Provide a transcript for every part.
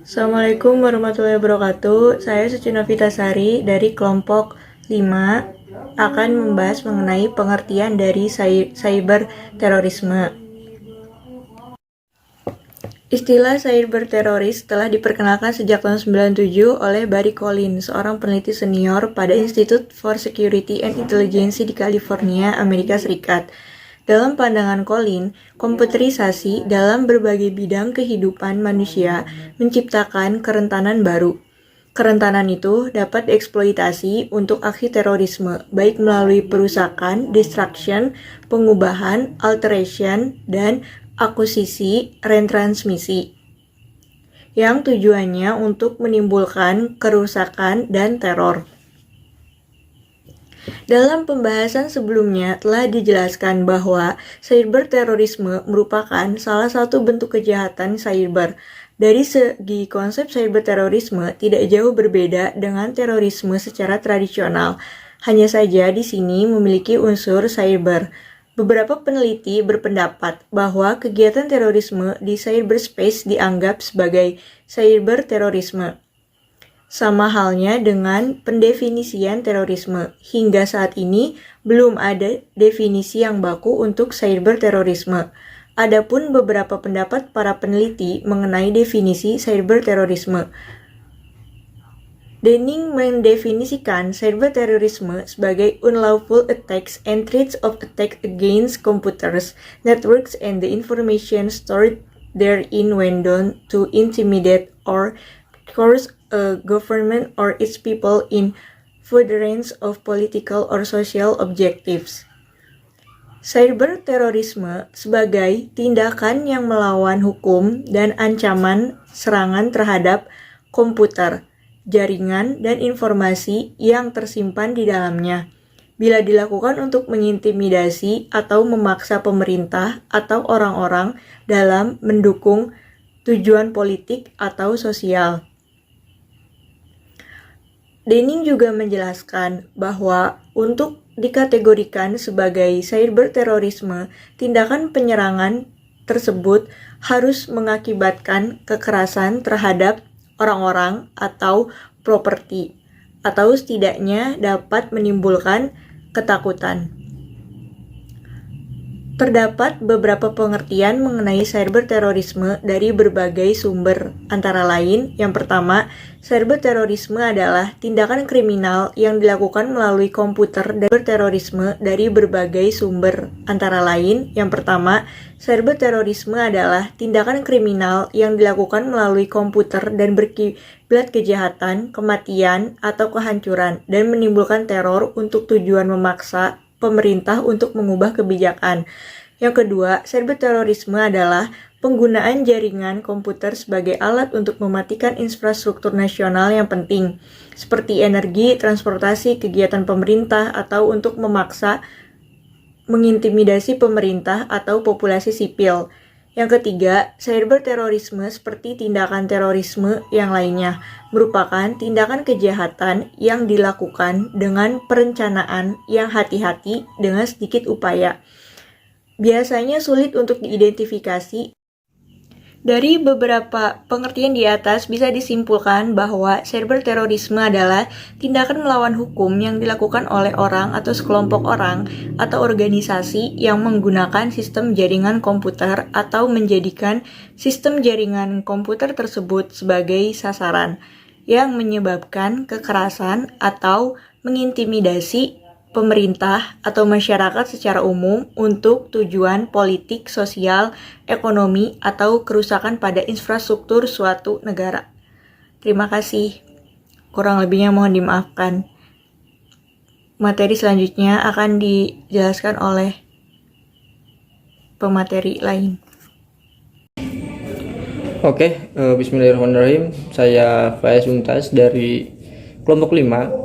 Assalamualaikum warahmatullahi wabarakatuh. Saya Suci Novitasari dari kelompok 5 akan membahas mengenai pengertian dari cyber terorisme. Istilah cyber teroris telah diperkenalkan sejak tahun 1997 oleh Barry Collins, seorang peneliti senior pada Institute for Security and Intelligence di California, Amerika Serikat. Dalam pandangan Collins, komputerisasi dalam berbagai bidang kehidupan manusia menciptakan kerentanan baru. Kerentanan itu dapat dieksploitasi untuk aksi terorisme, baik melalui perusakan, destruction, pengubahan, alteration, dan akusisi retransmisi, yang tujuannya untuk menimbulkan kerusakan dan teror. Dalam pembahasan sebelumnya telah dijelaskan bahwa cyberterorisme merupakan salah satu bentuk kejahatan cyber. Dari segi konsep cyberterorisme tidak jauh berbeda dengan terorisme secara tradisional. Hanya saja di sini memiliki unsur cyber. Beberapa peneliti berpendapat bahwa kegiatan terorisme di cyberspace dianggap sebagai cyberterorisme. Sama halnya dengan pendefinisian terorisme. Hingga saat ini belum ada definisi yang baku untuk cyberterorisme. Adapun beberapa pendapat para peneliti mengenai definisi cyberterorisme. Denning mendefinisikan cyberterorisme sebagai unlawful attacks and threats of attack against computers, networks, and the information stored therein when done to intimidate or coerce a government or its people in furtherance of political or social objectives. Cyberterorisme sebagai tindakan yang melawan hukum dan ancaman serangan terhadap komputer, jaringan, dan informasi yang tersimpan di dalamnya, bila dilakukan untuk mengintimidasi atau memaksa pemerintah atau orang-orang dalam mendukung tujuan politik atau sosial. Denning juga menjelaskan bahwa untuk dikategorikan sebagai cyberterorisme, tindakan penyerangan tersebut harus mengakibatkan kekerasan terhadap orang-orang atau properti, atau setidaknya dapat menimbulkan ketakutan. Terdapat beberapa pengertian mengenai cyberterorisme dari berbagai sumber, antara lain, yang pertama, cyberterorisme adalah tindakan kriminal yang dilakukan melalui komputer dan cyberterorisme dari berbagai sumber, antara lain, yang pertama, cyberterorisme adalah tindakan kriminal yang dilakukan melalui komputer dan berkiblat kejahatan, kematian, atau kehancuran, dan menimbulkan teror untuk tujuan memaksa pemerintah untuk mengubah kebijakan. Yang kedua, cyberterorisme adalah penggunaan jaringan komputer sebagai alat untuk mematikan infrastruktur nasional yang penting, seperti energi, transportasi, kegiatan pemerintah, atau untuk memaksa mengintimidasi pemerintah atau populasi sipil. Yang ketiga, cyberterorisme seperti tindakan terorisme yang lainnya merupakan tindakan kejahatan yang dilakukan dengan perencanaan yang hati-hati dengan sedikit upaya. Biasanya sulit untuk diidentifikasi. Dari beberapa pengertian di atas bisa disimpulkan bahwa cyberterorisme adalah tindakan melawan hukum yang dilakukan oleh orang atau sekelompok orang atau organisasi yang menggunakan sistem jaringan komputer atau menjadikan sistem jaringan komputer tersebut sebagai sasaran yang menyebabkan kekerasan atau mengintimidasi pemerintah atau masyarakat secara umum untuk tujuan politik, sosial, ekonomi, atau kerusakan pada infrastruktur suatu negara. Terima kasih. Kurang lebihnya mohon dimaafkan. Materi selanjutnya akan dijelaskan oleh pemateri lain. Oke, bismillahirrahmanirrahim. Saya Faiz Untas dari kelompok 5.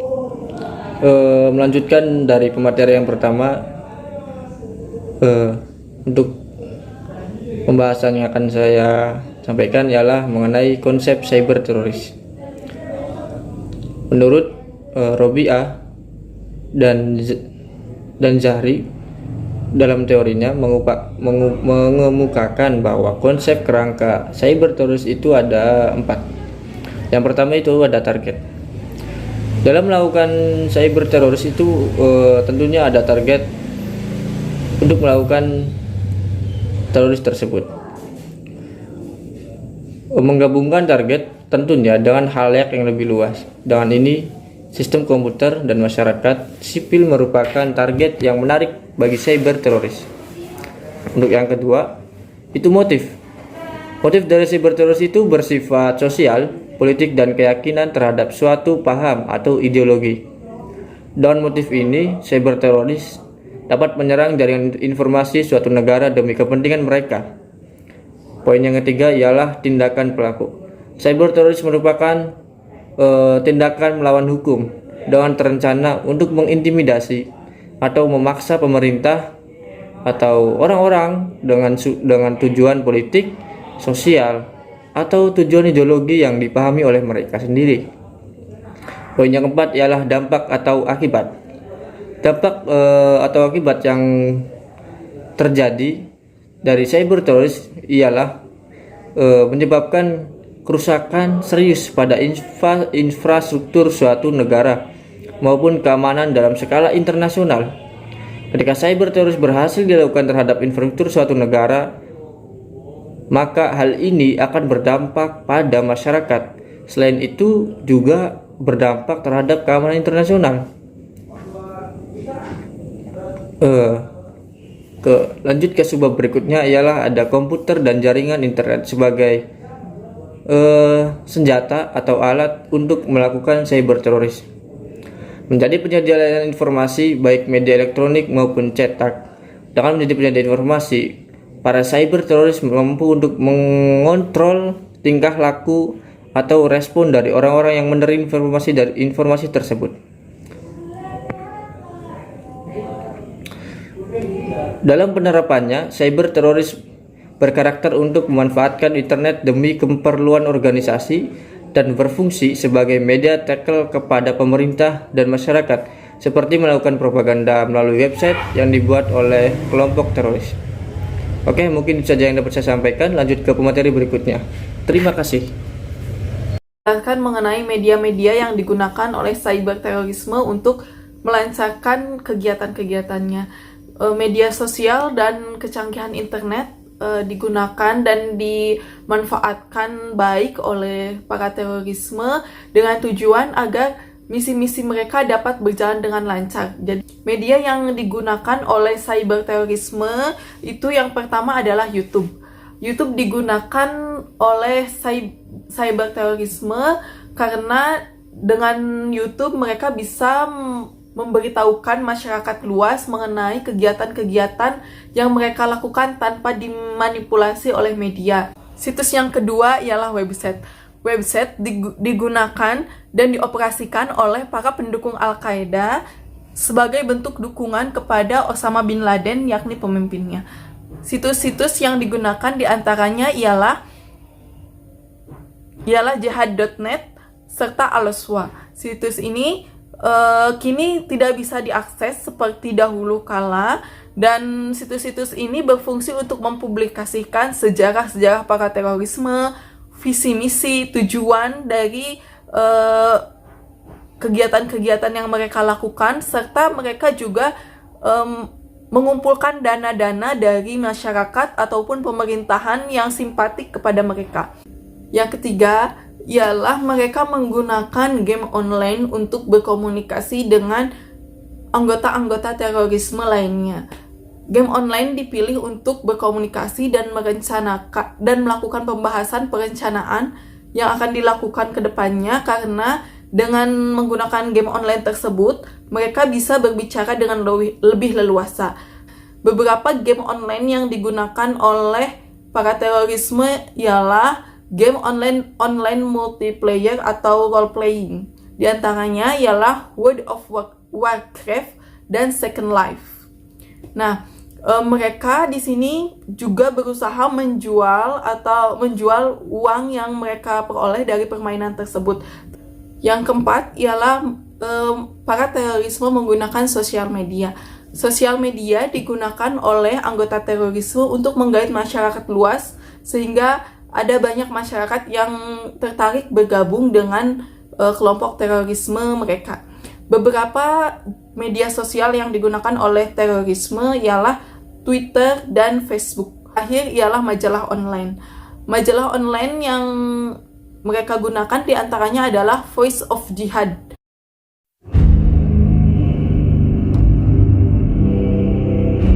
Melanjutkan dari pemateri yang pertama, untuk pembahasan yang akan saya sampaikan ialah mengenai konsep cyber teroris. Menurut Robiah dan Zahri dalam teorinya mengemukakan bahwa konsep kerangka cyber teroris itu ada 4, Yang pertama itu ada target. Dalam melakukan cyber teroris itu tentunya ada target untuk melakukan teroris tersebut. Menggabungkan target tentunya dengan halayak yang lebih luas. Dengan ini, sistem komputer dan masyarakat sipil merupakan target yang menarik bagi cyber teroris. Untuk yang kedua, itu motif. Motif dari cyber teroris itu bersifat sosial, politik, dan keyakinan terhadap suatu paham atau ideologi. Dengan motif ini, cyber teroris dapat menyerang jaringan informasi suatu negara demi kepentingan mereka. Poin yang ketiga ialah tindakan pelaku. Cyber teroris merupakan tindakan melawan hukum dengan terencana untuk mengintimidasi atau memaksa pemerintah atau orang-orang dengan tujuan politik, sosial, atau tujuan ideologi yang dipahami oleh mereka sendiri. Poin yang keempat ialah dampak atau akibat. Dampak atau akibat yang terjadi dari cyber teroris ialah menyebabkan kerusakan serius pada infrastruktur suatu negara maupun keamanan dalam skala internasional. Ketika cyber teroris berhasil dilakukan terhadap infrastruktur suatu negara, maka hal ini akan berdampak pada masyarakat. Selain itu juga berdampak terhadap keamanan internasional. Lanjut ke sebab berikutnya ialah ada komputer dan jaringan internet sebagai senjata atau alat untuk melakukan cyber teroris. Menjadi penyedia layanan informasi baik media elektronik maupun cetak. Dengan menjadi penyedia informasi, para cyber teroris mampu untuk mengontrol tingkah laku atau respon dari orang-orang yang menerima informasi tersebut. Dalam penerapannya, cyber teroris berkarakter untuk memanfaatkan internet demi keperluan organisasi dan berfungsi sebagai media tackle kepada pemerintah dan masyarakat, seperti melakukan propaganda melalui website yang dibuat oleh kelompok teroris. Oke, mungkin itu saja yang dapat saya sampaikan. Lanjut ke pemateri berikutnya. Terima kasih. Mengenai media-media yang digunakan oleh cyber terorisme untuk melancarkan kegiatan-kegiatannya. Media sosial dan kecanggihan internet digunakan dan dimanfaatkan baik oleh para terorisme dengan tujuan agar misi-misi mereka dapat berjalan dengan lancar. Jadi, media yang digunakan oleh cyber terorisme itu yang pertama adalah YouTube. YouTube digunakan oleh cyber terorisme karena dengan YouTube mereka bisa memberitahukan masyarakat luas mengenai kegiatan-kegiatan yang mereka lakukan tanpa dimanipulasi oleh media. Situs yang kedua ialah website. Website digunakan dan dioperasikan oleh para pendukung Al-Qaeda sebagai bentuk dukungan kepada Osama bin Laden, yakni pemimpinnya. Situs-situs yang digunakan diantaranya ialah jihad.net serta Al-Aswa. Situs ini kini tidak bisa diakses seperti dahulu kala, dan situs-situs ini berfungsi untuk mempublikasikan sejarah-sejarah para terorisme, visi misi, tujuan dari kegiatan-kegiatan yang mereka lakukan, serta mereka juga mengumpulkan dana-dana dari masyarakat ataupun pemerintahan yang simpatik kepada mereka. Yang ketiga ialah mereka menggunakan game online untuk berkomunikasi dengan anggota-anggota terorisme lainnya. Game online dipilih untuk berkomunikasi dan merencanakan dan melakukan pembahasan perencanaan yang akan dilakukan ke depannya, karena dengan menggunakan game online tersebut mereka bisa berbicara dengan lebih leluasa. Beberapa game online yang digunakan oleh para terorisme ialah game online multiplayer atau role playing. Di antaranya ialah World of Warcraft dan Second Life. Nah, mereka di sini juga berusaha menjual uang yang mereka peroleh dari permainan tersebut. Yang keempat ialah para terorisme menggunakan sosial media. Sosial media digunakan oleh anggota terorisme untuk menggait masyarakat luas sehingga ada banyak masyarakat yang tertarik bergabung dengan kelompok terorisme mereka. Beberapa media sosial yang digunakan oleh terorisme ialah Twitter dan Facebook. Akhir ialah majalah online. Majalah online yang mereka gunakan diantaranya adalah Voice of Jihad.